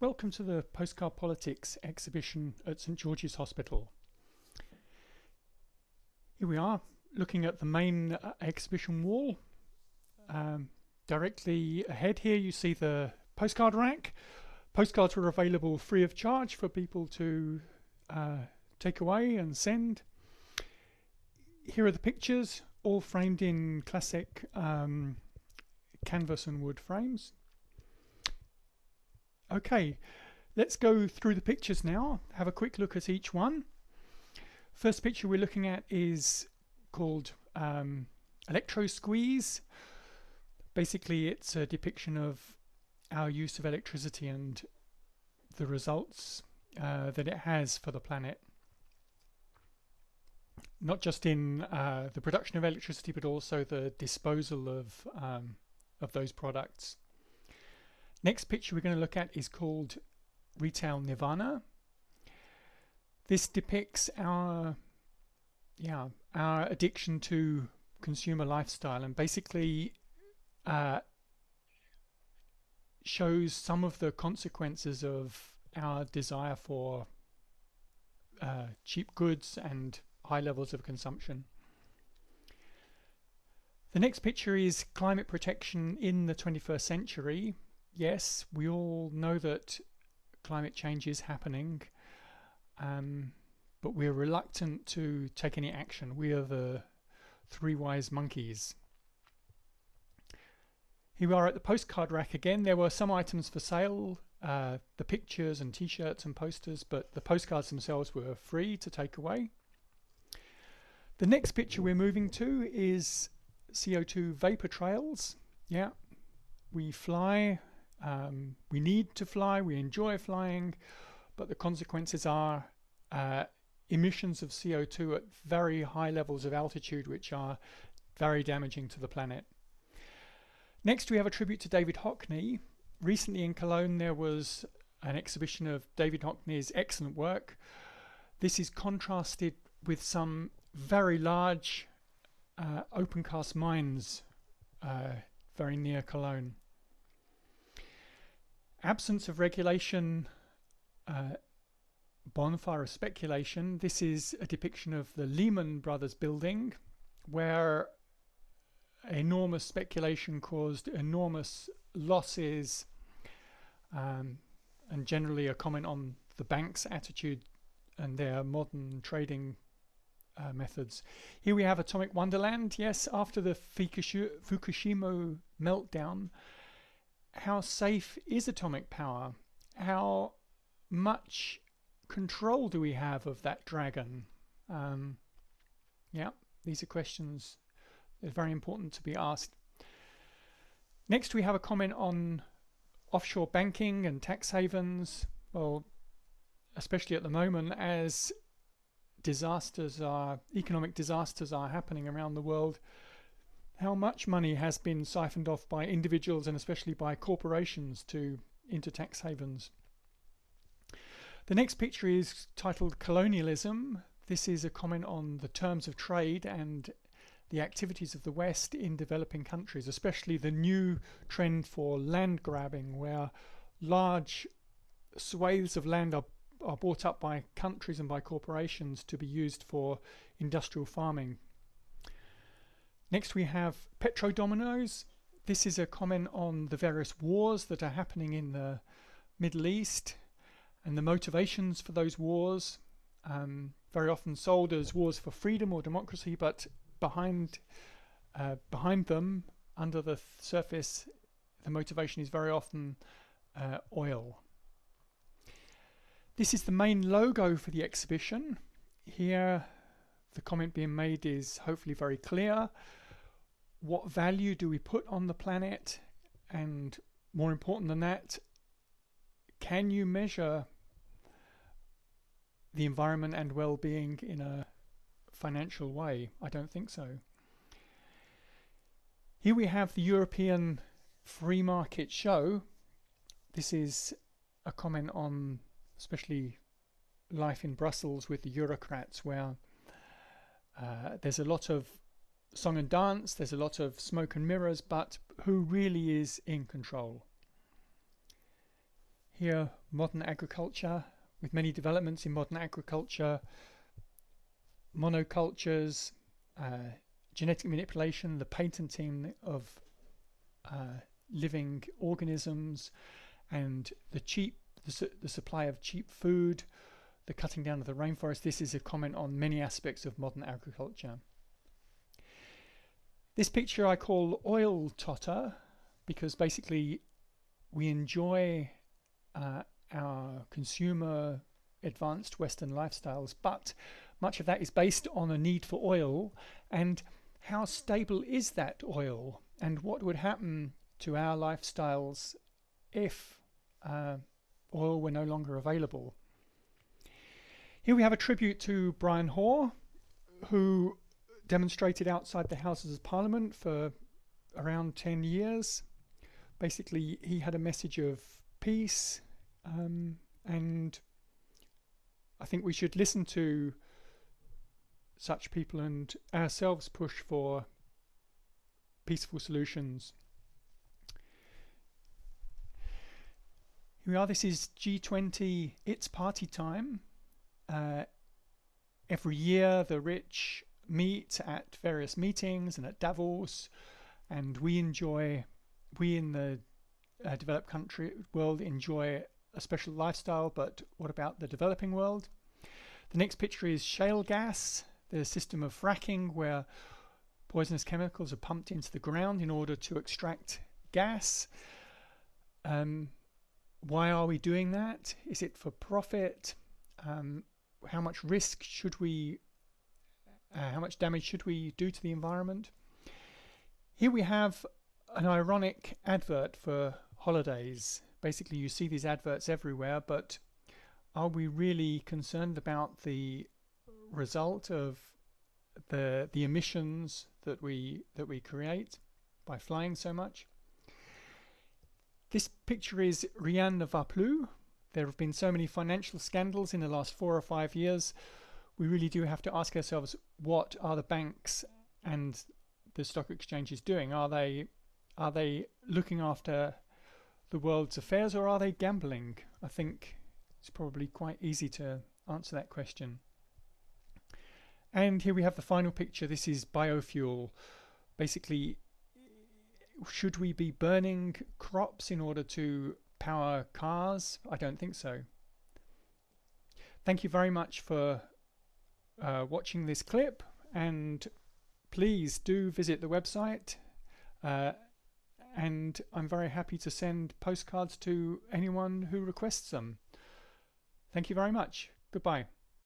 Welcome to the Postcard Politics exhibition at St George's Hospital. Here we are, looking at the main exhibition wall. Directly ahead here you see the postcard rack. Postcards were available free of charge for people to take away and send. Here are the pictures, all framed in classic canvas and wood frames. Okay, let's go through the pictures now, have a quick look at each one. First picture we're looking at is called Electro Squeeze. Basically it's a depiction of our use of electricity and the results that it has for the planet. Not just in the production of electricity, but also the disposal of those products. Next picture we're going to look at is called Retail Nirvana. This depicts our addiction to consumer lifestyle and basically shows some of the consequences of our desire for cheap goods and high levels of consumption. The next picture is climate protection in the 21st century. Yes, we all know that climate change is happening, but we're reluctant to take any action. We are the three wise monkeys. Here we are at the postcard rack again. There were some items for sale, the pictures and t-shirts and posters, but the postcards themselves were free to take away. The next picture we're moving to is CO2 vapor trails. Yeah, we fly. We need to fly, we enjoy flying, but the consequences are emissions of CO2 at very high levels of altitude, which are very damaging to the planet. Next we have a tribute to David Hockney. Recently in Cologne there was an exhibition of David Hockney's excellent work. This is contrasted with some very large open cast mines very near Cologne. Absence of regulation, bonfire of speculation. This is a depiction of the Lehman Brothers building, where enormous speculation caused enormous losses, and generally a comment on the bank's attitude and their modern trading methods. Here we have Atomic Wonderland. Yes, after the Fukushima meltdown, how safe is atomic power? How much control do we have of that dragon? Yeah, these are questions that are very important to be asked. Next we have a comment on offshore banking and tax havens. Well, especially at the moment as economic disasters are happening around the world, how much money has been siphoned off by individuals and especially by corporations into tax havens. The next picture is titled Colonialism. This is a comment on the terms of trade and the activities of the West in developing countries, especially the new trend for land grabbing, where large swathes of land are bought up by countries and by corporations to be used for industrial farming. Next we have Petrodominoes. This is a comment on the various wars that are happening in the Middle East and the motivations for those wars, very often sold as wars for freedom or democracy, but behind them, under the surface, the motivation is very often oil. This is the main logo for the exhibition. Here the comment being made is hopefully very clear. What value do we put on the planet? And more important than that, can you measure the environment and well-being in a financial way? I don't think so. Here we have the European free market show. This is a comment on especially life in Brussels with the Eurocrats, where there's a lot of song and dance, there's a lot of smoke and mirrors, but who really is in control? Here, modern agriculture, with many developments in modern agriculture, monocultures, genetic manipulation, the patenting of living organisms, and the supply of cheap food, the cutting down of the rainforest. This is a comment on many aspects of modern agriculture. This picture I call oil totter, because basically we enjoy our consumer advanced Western lifestyles, but much of that is based on a need for oil. And how stable is that oil, and what would happen to our lifestyles if oil were no longer available? Here we have a tribute to Brian Hoare, who demonstrated outside the Houses of Parliament for around 10 years. Basically, he had a message of peace, and I think we should listen to such people and ourselves push for peaceful solutions. Here we are. This is G20, it's party time. Every year the rich meet at various meetings and at Davos, and we in the developed country world enjoy a special lifestyle, but what about the developing world? The next picture is shale gas, the system of fracking where poisonous chemicals are pumped into the ground in order to extract gas. Why are we doing that? Is it for profit? How much risk should we how much damage should we do to the environment? Here we have an ironic advert for holidays. Basically, you see these adverts everywhere, but are we really concerned about the result of the emissions that we create by flying so much? This picture is Rien ne va plus. There have been so many financial scandals in the last 4 or 5 years. We really do have to ask ourselves, what are the banks and the stock exchanges doing? Are they looking after the world's affairs, or are they gambling? I think it's probably quite easy to answer that question. And here we have the final picture. This is biofuel. Basically, should we be burning crops in order to power cars? I don't think so. Thank you very much for watching this clip, and please do visit the website, and I'm very happy to send postcards to anyone who requests them. Thank you very much. Goodbye.